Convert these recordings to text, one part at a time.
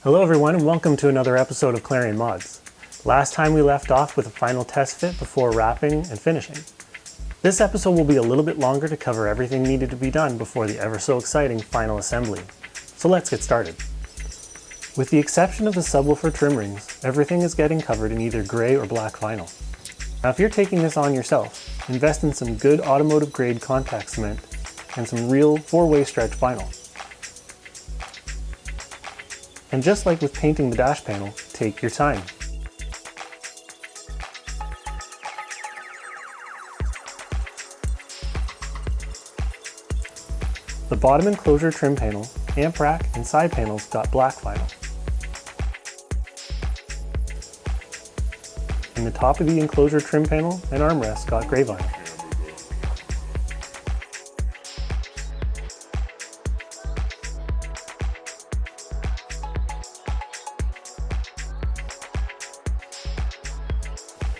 Hello everyone and welcome to another episode of Clarion Mods. Last time we left off with a final test fit before wrapping and finishing. This episode will be a little bit longer to cover everything needed to be done before the ever so exciting final assembly. So let's get started. With the exception of the subwoofer trim rings, everything is getting covered in either gray or black vinyl. Now if you're taking this on yourself, invest in some good automotive grade contact cement and some real 4-way stretch vinyl. And just like with painting the dash panel, take your time. The bottom enclosure trim panel, amp rack, and side panels got black vinyl. And the top of the enclosure trim panel and armrest got gray vinyl.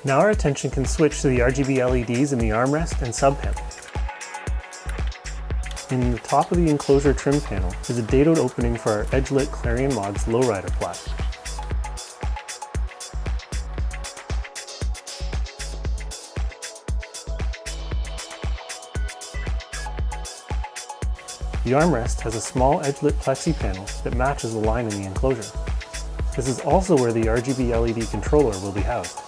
Now our attention can switch to the RGB LEDs in the armrest and sub panel. In the top of the enclosure trim panel is a dado opening for our edge-lit Clarion Mods lowrider plaque. The armrest has a small edge-lit plexi panel that matches the line in the enclosure. This is also where the RGB LED controller will be housed.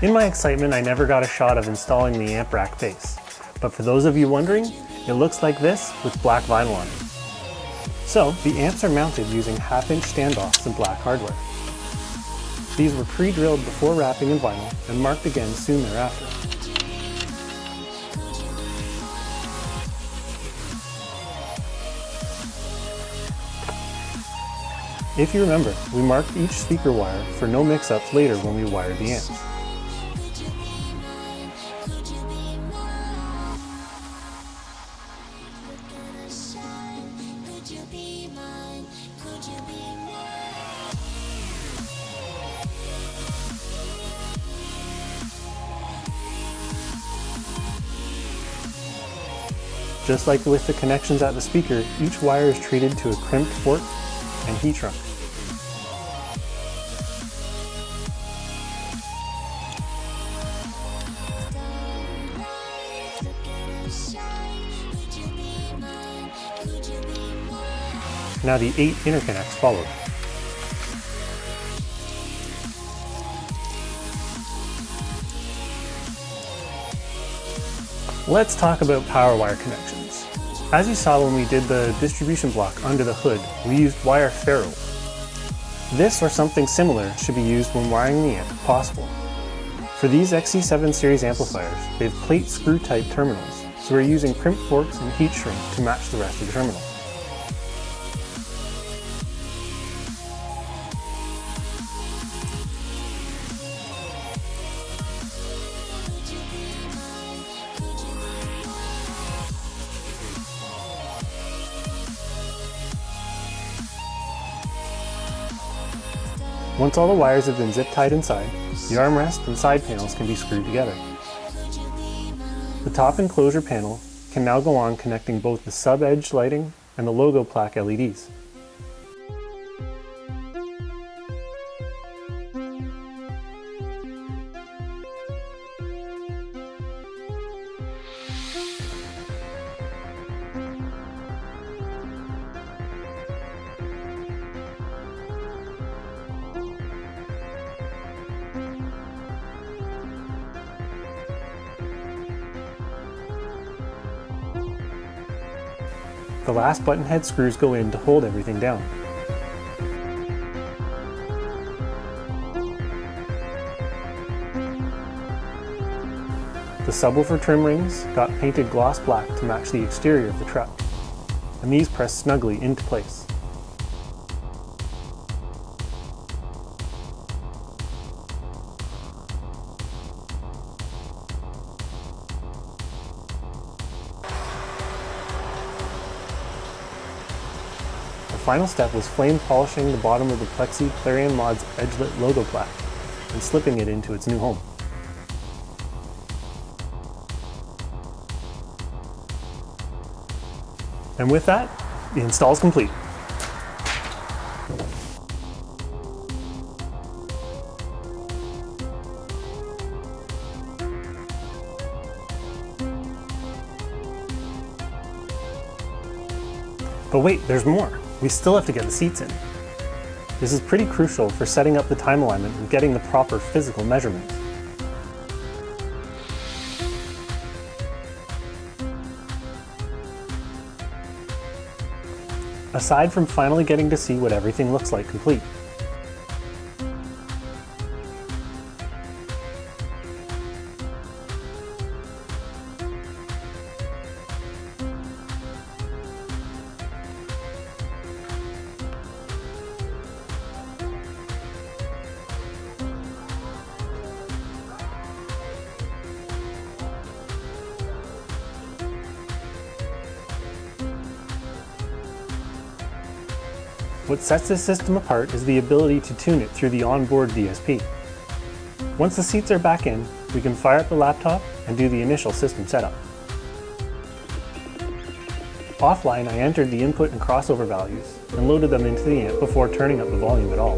In my excitement, I never got a shot of installing the amp rack base, but for those of you wondering, it looks like this with black vinyl on it. So, the amps are mounted using 1/2-inch standoffs and black hardware. These were pre-drilled before wrapping in vinyl and marked again soon thereafter. If you remember, we marked each speaker wire for no mix-ups later when we wired the amps. Just like with the connections at the speaker, each wire is treated to a crimped fork and heat shrunk. Now the 8 interconnects followed. Let's talk about power wire connections. As you saw when we did the distribution block under the hood, we used wire ferrules. This or something similar should be used when wiring the amp if possible. For these XC7 series amplifiers, they have plate screw type terminals, so we're using crimped forks and heat shrink to match the rest of the terminal. Once all the wires have been zip tied inside, the armrest and side panels can be screwed together. The top enclosure panel can now go on connecting both the sub-edge lighting and the logo plaque LEDs. The last button head screws go in to hold everything down. The subwoofer trim rings got painted gloss black to match the exterior of the truck, and these press snugly into place. final step was flame polishing the bottom of the plexi Clarion Mods edge-lit logo plaque. and slipping it into its new home. And with that, the install is complete. But wait, there's more. We still have to get the seats in. This is pretty crucial for setting up the time alignment and getting the proper physical measurements. Aside from finally getting to see what everything looks like complete, what sets this system apart is the ability to tune it through the onboard DSP. Once the seats are back in, we can fire up the laptop and do the initial system setup. Offline, I entered the input and crossover values and loaded them into the amp before turning up the volume at all.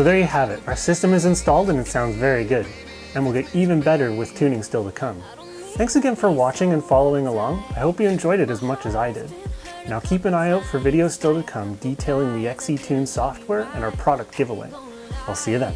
So there you have it. Our system is installed and it sounds very good, and will get even better with tuning still to come. Thanks again for watching and following along. I hope you enjoyed it as much as I did. Now keep an eye out for videos still to come detailing the XE Tune software and our product giveaway. I'll see you then.